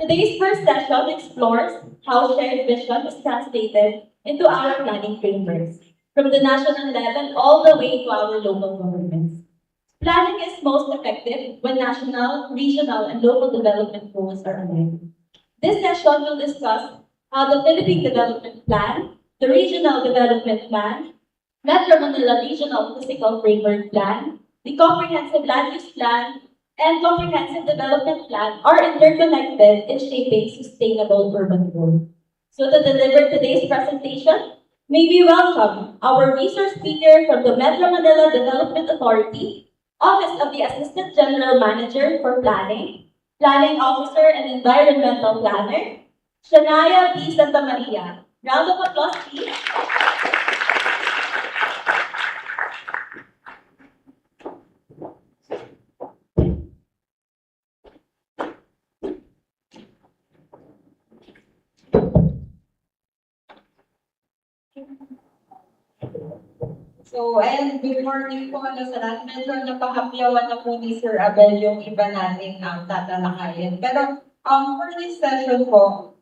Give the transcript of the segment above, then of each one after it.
Today's first session explores how shared vision is translated into our planning frameworks, from the national level all the way to our local governments. Planning is most effective when national, regional, and local development goals are aligned. This session will discuss how the Philippine Development Plan, the Regional Development Plan, Metro Manila Regional Physical Framework Plan, the Comprehensive Land Use Plan, and Comprehensive Development Plan are interconnected in shaping sustainable urban growth. So to deliver today's presentation, may we welcome our resource speaker from the Metro Manila Development Authority, Office of the Assistant General Manager for Planning, Planning Officer and Environmental Planner, Shania B. Santa Maria. Round of applause, please. So, ayan, good morning po sa lahat. Medyo napakapyawan na po ni Sir Abel yung iba nating tatalakayin. Pero, for this session po,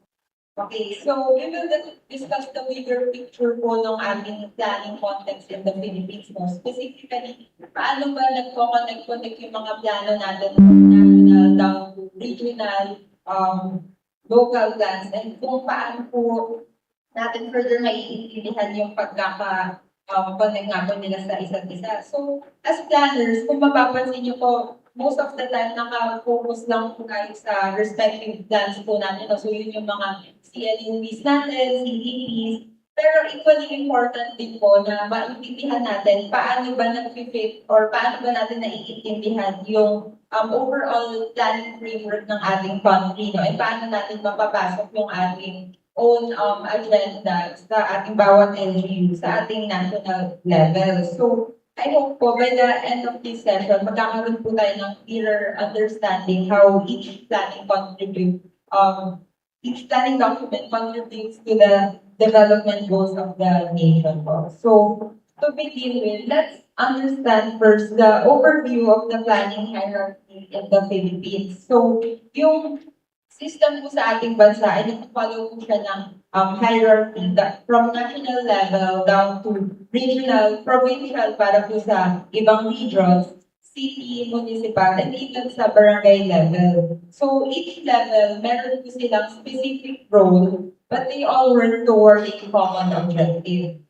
okay, so we will discuss the bigger picture po ng ating planning context in the Philippines. No? Specifically, paano ba nagko-connect yung mga plano natin from national down to regional, local plans, and kung paano po natin further maiintindihan yung connect nga po nila sa isa't isa. So, as planners, kung mapapansin niyo po, most of the time, naka-focus lang po tayo sa respective plans po natin. So, yun yung mga CLUPs natin, CDPs. Pero equally important din po na maintindihan natin paano ba nag-fit or paano ba natin naiintindihan yung overall planning framework ng ating country, no? And paano natin mapapasok yung ating own agenda sa ating bawat LGU sa ating national level. So, I hope po by the end of this session, magkakaroon po tayo ng clearer understanding how each planning document contributes to the development goals of the nation po. So, to begin with, let's understand first the overview of the planning hierarchy in the Philippines. So, yung system po sa ating bansa ay nag-follow po siya ng hierarchy from national level down to regional, provincial para po sa ibang regions, city, municipal, and even sa barangay level. So each level, meron po silang specific role, but they all work toward a common objective.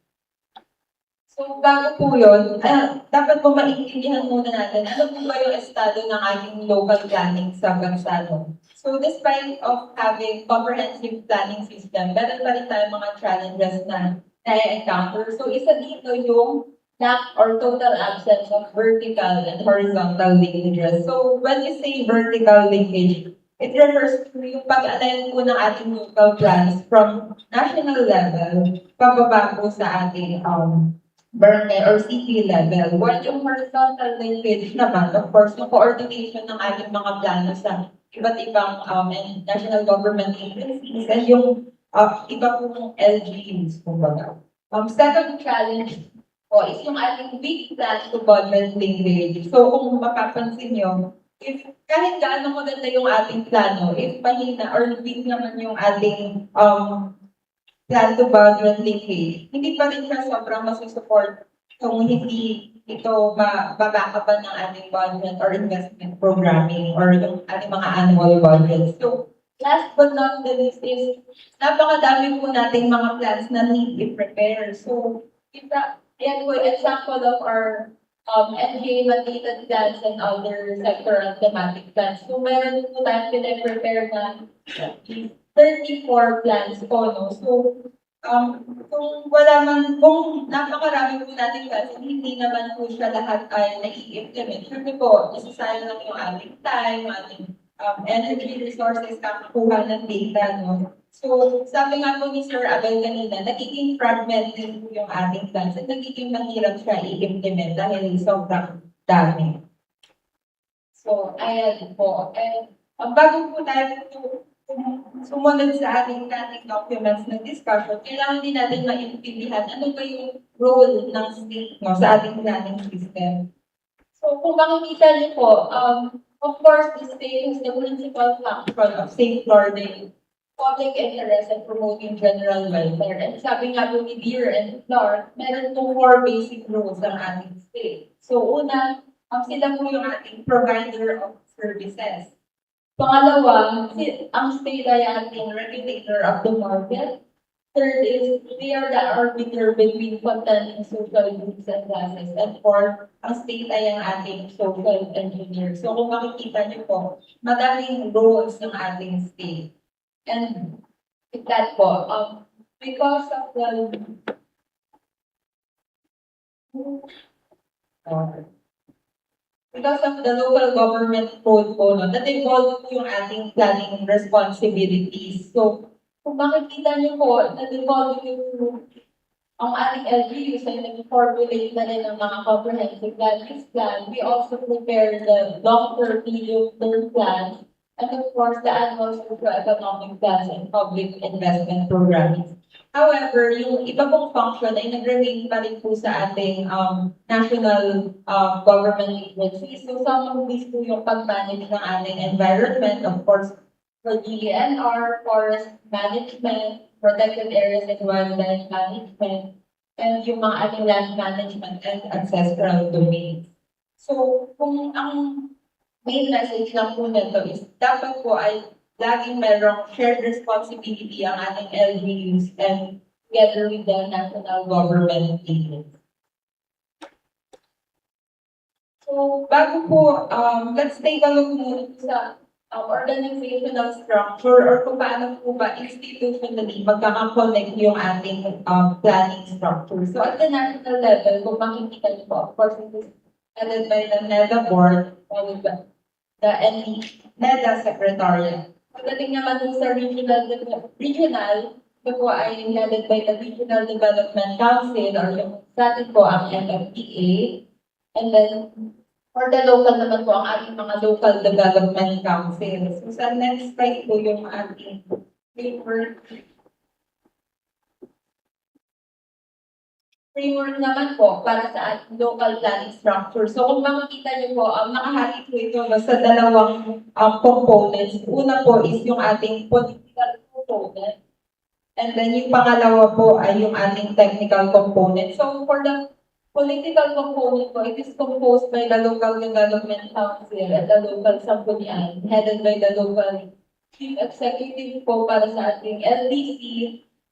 So, bago po yun, dapat po maintindihan muna natin ano po ba yung estado ng ating local planning sa bansa. No? So, despite of having comprehensive planning system, meron pa rin tayong mga challenges na na-encounter. So, isa dito yung lack or total absence of vertical and horizontal linkages. So, when we say vertical linkage, it refers to yung pag-align po ng ating local plans from national level pababa po sa ating barangay or city level. While yung horizontal linkage naman, of course, yung coordination ng ating mga plano sa iba't ibang and national government agencies and yung iba pong LGUs, kumbaga. Second challenge po is yung ating big plan to budget linkage. So, kung mapapansin nyo, if kahit gaano maganda yung ating plano, if mahina or weak naman yung ating plan to budget linkage, hindi pa rin siya sobrang masusupport kung hindi ito babakapan ng ating budget or investment programming or yung ating mga annual budget. So, last but not the least is, napakadami po nating mga plans na need i-prepare. So, yan po example of our NGA mandated plans and other sectoral thematic plans. So, meron po tayong pinaprepare na 34 plans po, no? So, kung napakarami po natin plans, hindi naman po siya lahat ay nai-implement. Siyempre po, nasasayang lang yung ating time, ating energy resources, kakakuha ng data, no? So, sabi nga po ni Sir Abel kanina, nagiging fragmented po yung ating plans at nagiging mahirap siya i-implement dahil sobrang dami. So, ayan po. And bago po tayo sumunod sa ating planning documents ng discussion, kailangan din natin maintindihan ano ba yung role ng state, no, sa ating planning system. So, kung makikita niyo po, Of course, the state has the principal function of safeguarding public interest and promoting general welfare. And sabi nga po ni Deere and Clark, meron po four basic rules ang ating state. So una, sila po yung ating provider of services. Pangalawa, ang state ay ating regulator of the market. Third is, they are the arbiter between contending social groups and classes. And fourth, ang state ay ang ating social engineer. So kung makikita niyo po, madaming roles ng ating state. And with that po, because of the because of the local government code po, no, na-devolve yung ating planning responsibilities. So, kung makikita niyo po, na-devolve yung ang ating LGUs ay nag-formulate na rin ng mga comprehensive land-use plan. We also prepare the long-term, medium-term plans, and of course, the annual socio-economic plans and public investment programs. However, yung iba pong function ay nag-remain pa rin po sa ating national government agencies. So, some of these po yung pag-manage ng ating environment, of course, for DENR, forest management, protected areas and wildlife management, and yung mga ating land management and ancestral domains. So, kung ang main message lang po nito is, dapat po ay laging merong shared responsibility ang ating LGUs and together with the national government agencies. So, bago po, let's take a look muna sa organizational structure or kung paano po ba institutionally magkakakonect yung ating planning structure. So at the national level, kung makikita niyo po, of course, it is headed by the NEDA board, followed by the NEDA secretariat. Pagdating naman po sa regional, ito po ay headed by the Regional Development Council or yung sa atin po ang MFPA. And then, for the local naman po, ang ating mga local development councils. So, sa next slide po yung ating framework naman po para sa ating local planning structure. So, kung makikita niyo po, nakahati po ito sa dalawang components. Una po is yung ating political component. And then, yung pangalawa po ay yung ating technical component. So, for the political component po, it is composed by the local development council at the local sanggunian, headed by the local chief executive po para sa ating LDC,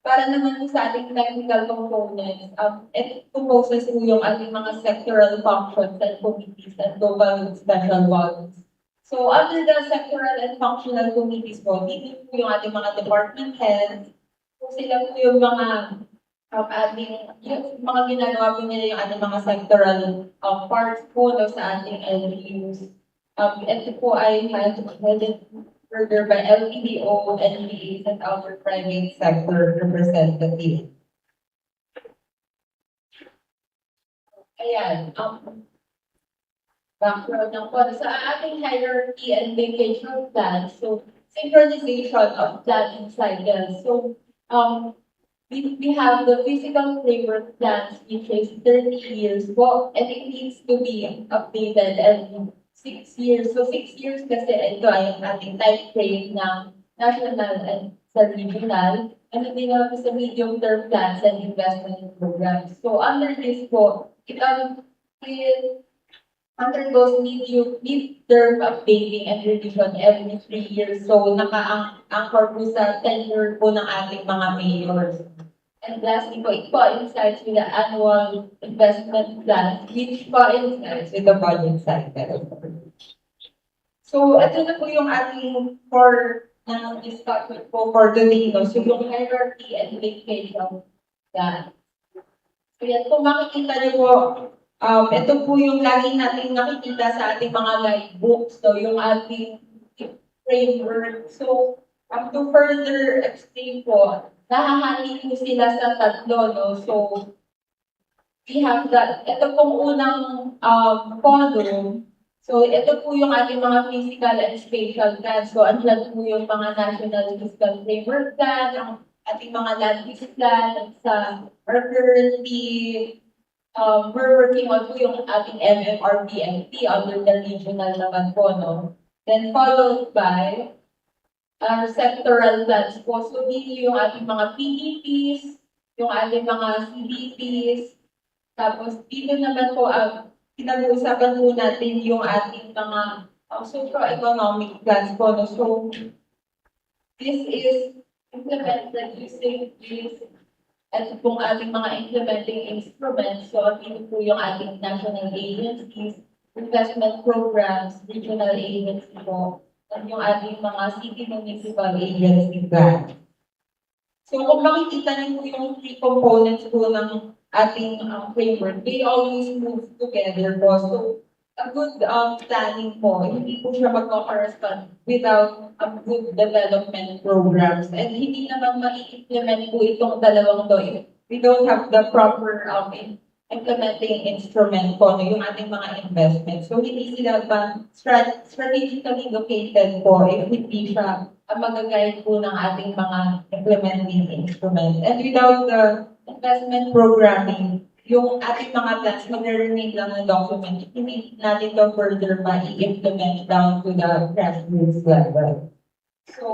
para naman po sa ating technical components, it composes po yung ating mga sectoral functions and committees and local special ones. So, under the sectoral and functional committees po, dito po yung ating mga department heads, po sila po yung mga yung mga ginagawa po nila yung ating mga sectoral parts po no, sa ating LGUs. Ito po ay headed further by LPDO, NPAs, and our private sector representative. Ayan, background ng po. Sa ating hierarchy and vacation plan, so synchronization of planning cycles. So, we have the physical framework plans which is 30 years po, and it needs to be updated every 6 years. So 6 years kasi ito ay ang ating time frame ng national and sa regional, and hindi naman sa medium-term plans and investment programs. So under this po, it undergoes mid-term updating and revision every 3 years. So naka-anchor po sa tenure po ng ating mga mayors. And lastly po, it coincides with the annual investment plan, which coincides with the budget cycle. So, ito na po yung ating core ng discussion po for today. No? So, yung hierarchy and vacation plan. So, yan po makikita niyo po, ito po yung lagi natin nakikita sa ating mga guidebooks, so yung ating framework. So, to further explain po, nahahati po sila sa tatlo, no? So, we have that, ito pong unang column. So, ito po yung ating mga physical and spatial plans. So, andyan po yung mga national fiscal framework plan, ang ating mga land use plan, sa are currently we're working on po yung ating MMRPMP under the regional naman po, no? Then followed by our sectoral plans po. So dito yung ating mga PDPs, yung ating mga CDPs, tapos dito naman po pinag-uusapan po natin yung ating mga socio-economic plans po, no? So this is implemented using these at pong ating mga implementing instruments. So, ito po yung ating national agencies, investment programs, regional agency po, at yung ating mga city municipal agency plan. So, kung makikita niyo po yung three components po ng ating framework, they always move together po. So, a good planning po, hindi po siya magkakaroon without good development programs. And hindi naman ma-implement po itong dalawang to if we don't have the proper implementing instrument po, no, yung ating mga investments. So, hindi sila ba strategically located po if hindi siya mag-guide po ng ating mga implementing instrument. And without the investment programming, yung ating mga plans magre-remain lang ng document, hindi natin to further ma-implement down to the grassroots level. So,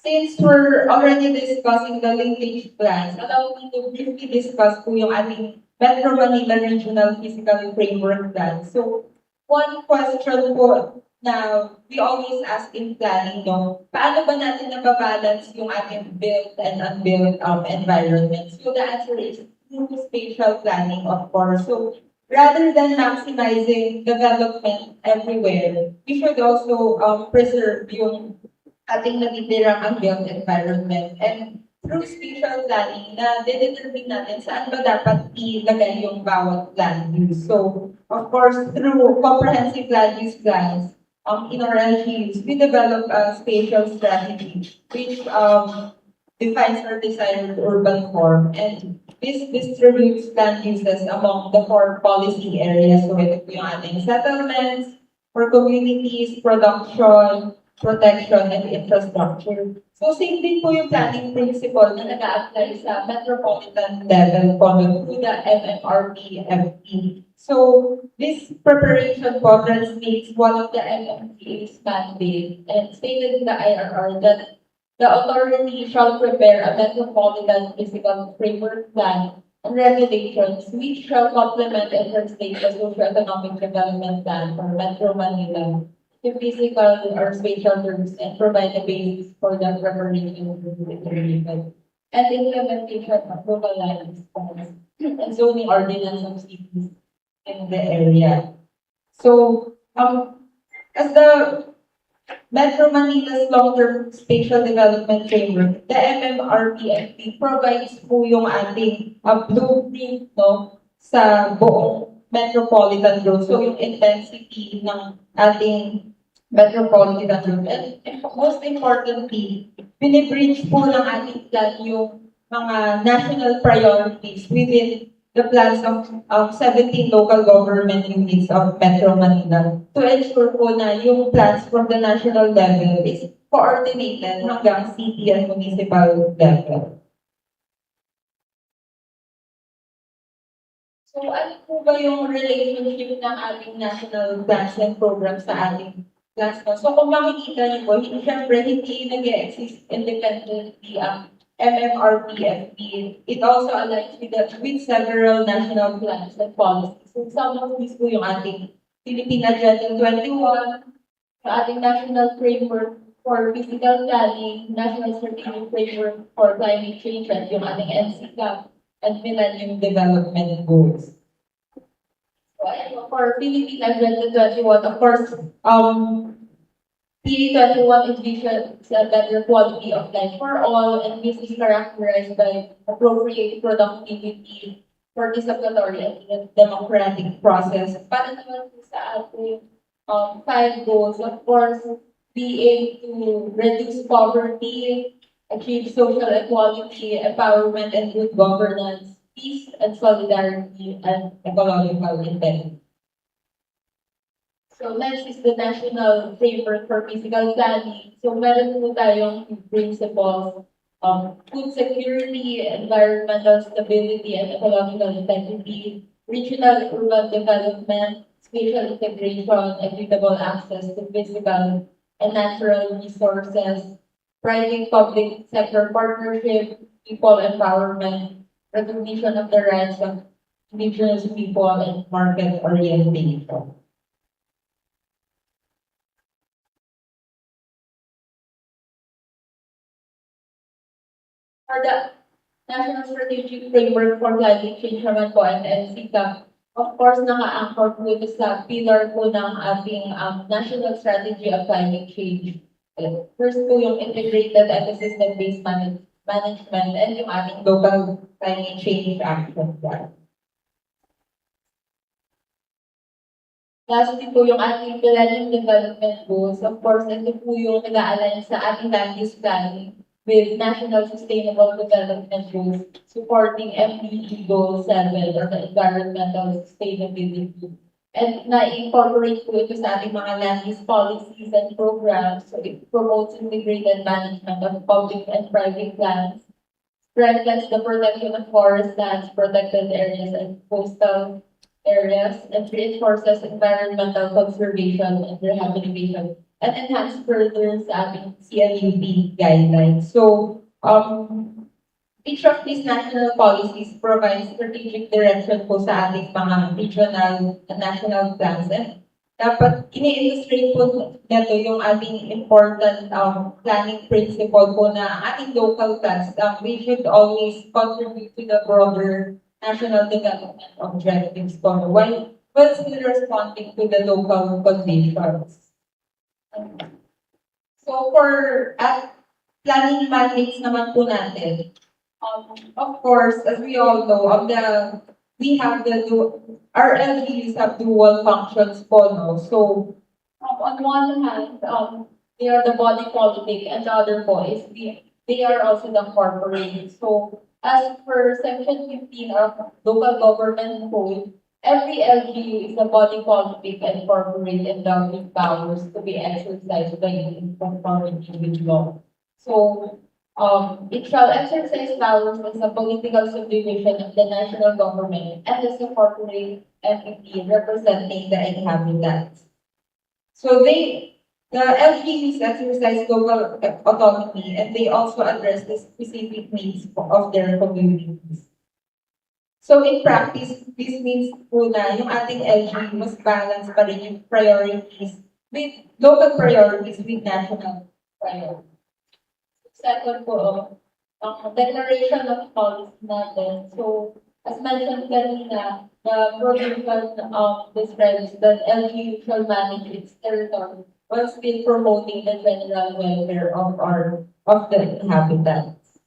since we're already discussing the linkage plans, allow me to briefly discuss po yung ating Metro Manila Regional Physical Framework Plan. So, one question po na we always ask in planning, no, paano ba natin nababalance yung ating built and unbuilt environments? So, the answer is through spatial planning, of course. So, rather than maximizing development everywhere, we should also preserve yung ating natitirang unbuilt environment. And through spatial planning, na determine natin saan ba dapat ilagay yung bawat land use. So, of course, through comprehensive land use plans, in our LGUs, we develop a spatial strategy which defines our desired urban form, and this distributes land uses among the four policy areas. So ito po yung ating settlements, for communities, production, protection, and infrastructure. So same din po yung planning principle na nag-a-apply sa metropolitan level po through the MMRP-FP. So this preparation po translates one of the MMPA's mandate and stated in the IRR that the authority shall prepare a metropolitan physical framework plan and regulations which shall complement and translate the socio-economic development plan for Metro Manila to physical or spatial terms and provide a basis for the preparation of the agreement and implementation of local land use plans and zoning ordinance of cities in the area. So, as the Metro Manila's long-term spatial development framework, the MMRPFP provides po yung ating blueprint, no, sa buong metropolitan growth. So yung intensity ng ating metropolitan growth. And most importantly, binibridge po ng ating plan yung mga national priorities within the plans of 17 local government units of Metro Manila to ensure po na yung plans from the national level is coordinated hanggang city and municipal level. So ano po ba yung relationship ng ating national plans and programs sa ating plans? So kung makikita niyo po, syempre hindi nag-exist independently ang MMRPFP. It also aligns with several national plans and policies. So some of these po yung ating Philippine Agenda 21, yung ating National Framework for Physical Planning, National Strategic Framework for Climate Change, and yung ating NCCAP and Millennium Development Goals. So, for Philippine Agenda 21, of course, PA21 envisions a better quality of life for all, and this is characterized by appropriate productivity, participatory, and democratic process. Para naman po sa ating 5 goals, of course, we aim to reduce poverty, achieve social equality, empowerment, and good governance, peace and solidarity, and ecological integrity. So next is the National Framework for Physical Planning. So meron po tayong principles food security, environmental stability, and ecological integrity, regional urban development, spatial integration, equitable access to physical and natural resources, thriving public sector partnership, people empowerment, recognition of the rights of indigenous people, and market orientation. For the National Strategic Framework for Climate Change naman po at NCCAP, of course, naka-anchor po ito sa pillar po ng ating National Strategy of Climate Change. First po yung Integrated Ecosystem-Based Management and yung ating Global Climate Change Action Plan. Lastly po yung ating Millennium Development Goals. Of course, ito po yung nag-aalign sa ating land use planning with National Sustainable Development Goals, supporting MDG Goal 7 or the environmental sustainability. And na-incorporate po ito sa ating mga land use policies and programs. So it promotes integrated management of public and private lands, strengthens the protection of forest lands, protected areas, and coastal areas, and reinforces environmental conservation and rehabilitation, and enhance further sa ating CLUP guidelines. So, each of these national policies provides strategic direction po sa ating mga regional and national plans. And dapat ini-illustrate po nito yung ating important planning principle po na ang ating local plans, we should always contribute to the broader national development objectives po while still responding to the local conditions. So for planning mandates naman po natin, of course, as we all know, our LGUs have dual functions po, no? So, on one hand, they are the body politic, and the other po is they are also the corporate. So, as per Section 15 of Local Government Code, every LGU is a body politic and corporate endowed with powers to be exercised by in conformity with law. So, it shall exercise powers as a political subdivision of the national government and as a corporate entity representing the inhabitants. So the LGUs exercise local autonomy and they also address the specific needs of their communities. So in practice, this means po na yung ating LGU mas balance pa rin yung priorities with local priorities with national priorities. Second po, declaration of policy natin. So, as mentioned kanina, the provision describes that LGU shall manage its territory while still promoting the general welfare of the inhabitants.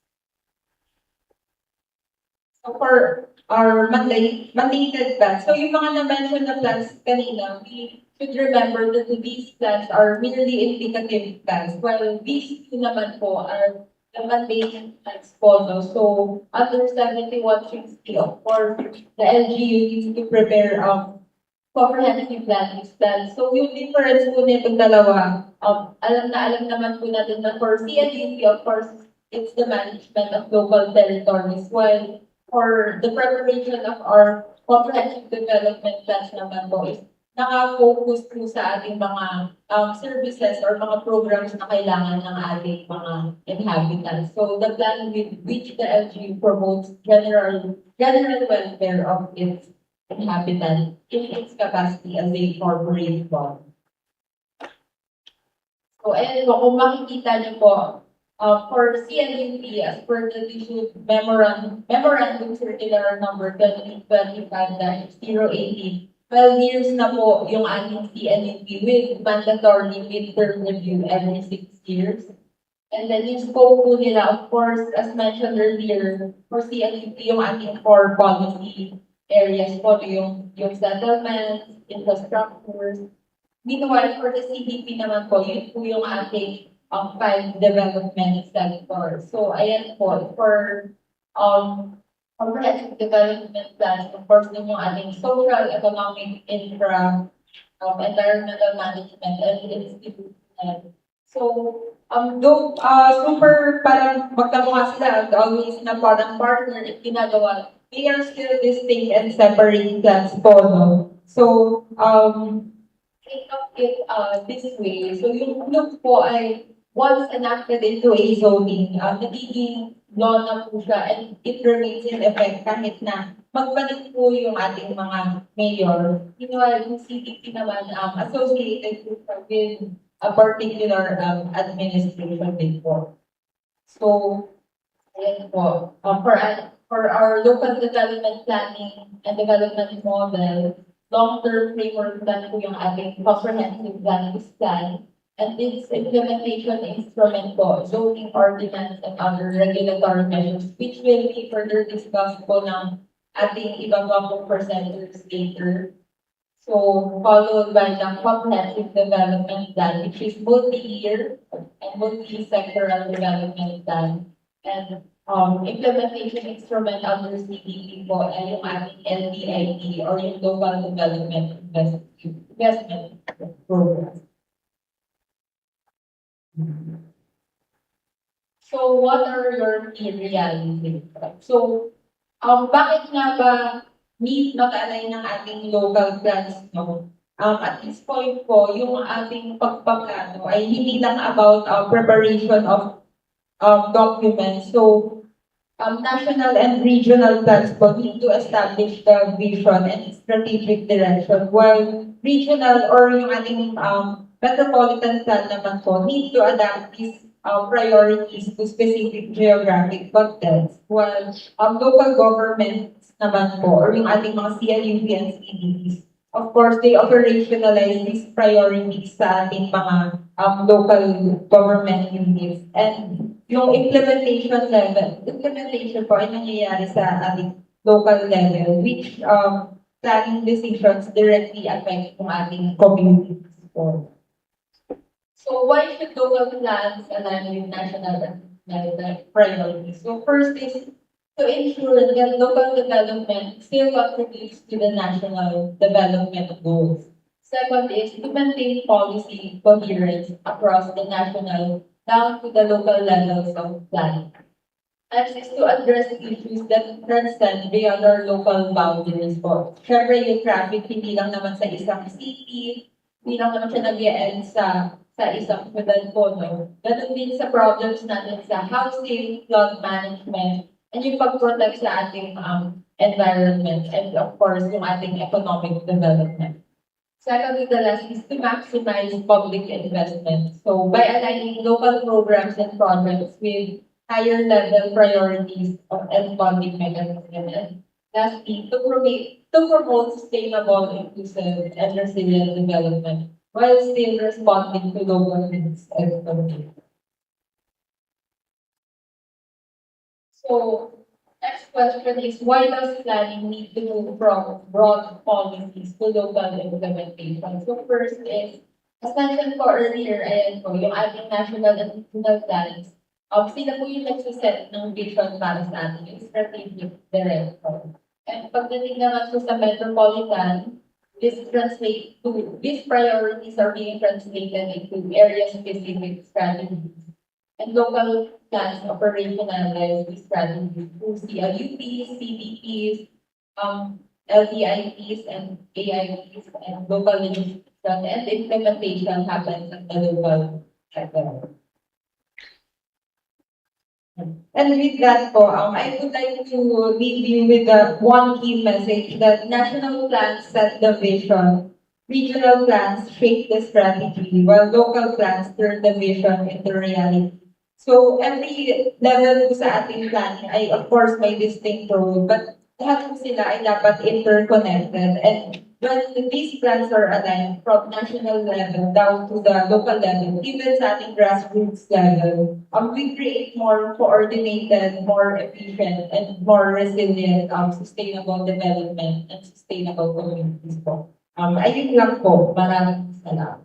So, for our mandated plans, so yung mga na-mention na plans kanina, we should remember that these plans are merely indicative plans, while these two naman po are the mandated plans po. No? So, under 7160, of course, the LGU needs to prepare comprehensive land use plan. So, yung difference po nitong dalawa, alam naman po natin na for CLUP, of course, it's the management of local territories, while for the preparation of our comprehensive development plans naman po is naka-focus po sa ating mga services or mga programs na kailangan ng ating mga inhabitants. So the plan with which the LGU promotes general welfare of its inhabitants in its capacity as a corporate body. So ayan po, kung makikita niyo po, for CLUP, as per the issued memorandum circular number 2025-018, 12 years na po yung ating CLUP with mandatory midterm review every 6 years. And then yung scope po nila, of course, as mentioned earlier, for CLUP, yung ating core policy areas po, yung settlements, infrastructures. Meanwhile, for the CDP naman po, yun po yung ating 5 development sectors. So, ayan po, for comprehensive development plans, of course, din yung ating social, economic, infra, environmental management, and institutional. So, Though, super parang magkamukha sila, always na parang partner at ginagawa, they are still distinct and separate plans po, no? So, think of it this way. So, yung look po ay once enacted into a zoning, nagiging law na po siya and it remains in effect kahit na magbalik po yung ating mga mayor. Meanwhile, yung CDP naman associated po siya with a particular administration din po. So, ayan po. For our local development planning and development model, long-term framework plan po yung ating comprehensive land use plan. And its implementation instrument po, zoning ordinance and other regulatory measures, which will be further discussed po ng ating ibang mga presenters later. So, followed by the comprehensive development plan, which is multi-year and multi-sectoral development plan. And implementation instrument under CDP po ay yung ating LDIP or yung Local Development Investment Program. So, what are your key realities? So, bakit nga ba need mag-align ng ating local plans, no? At this point po, yung ating pagpaplano ay hindi lang about preparation of documents. So, national and regional plans po need to establish the vision and strategic direction, while regional or yung ating metropolitan plan naman po need to adapt these priorities to specific geographic contexts, while local governments naman po, or yung ating mga CLUP and CDPs, of course, they operationalize these priorities sa ating mga local government units. And yung implementation po ay nangyayari sa ating local level, which planning decisions directly affect yung ating communities po. So why should local plans align with national priorities? So first is to ensure that local development still contributes to the national development goals. Second is to maintain policy coherence across the national down to the local levels of planning. Next is to address issues that transcend beyond our local boundaries po. Siyempre yung traffic, hindi lang naman sa isang city, hindi lang naman siya nag-e-end sa isang syudad po, no? Ganun din sa problems natin sa housing, flood management, and yung pag-protect sa ating environment, and of course, yung ating economic development. Secondly, the last is to maximize public investment. So by aligning local programs and projects with higher level priorities and funding mechanisms. And lastly, to promote sustainable, inclusive, and resilient development while still responding to local needs and communities. So, next question is, why does planning need to move from broad policies to local implementation? So first is, as mentioned po earlier, ayan po, yung ating national and regional plans, sila po yung nagsiset ng vision para sa atin, yung strategic direction. And pagdating naman po sa metropolitan, these priorities are being translated into area-specific strategies. And local plans operationalize these strategies through CLUPs, CDPs, LTIPs, and AIPs, and local legislation and implementation happens at the local level. And with that po, I would like to leave you with the one key message that national plans set the vision, regional plans shape the strategy, while local plans turn the vision into reality. So every level po sa ating planning ay of course may distinct role, but lahat po sila ay dapat interconnected. And when these plans are aligned from national level down to the local level, even sa ating grassroots level, we create more coordinated, more efficient, and more resilient sustainable development and sustainable communities po. Ayun lang po. Maraming salamat.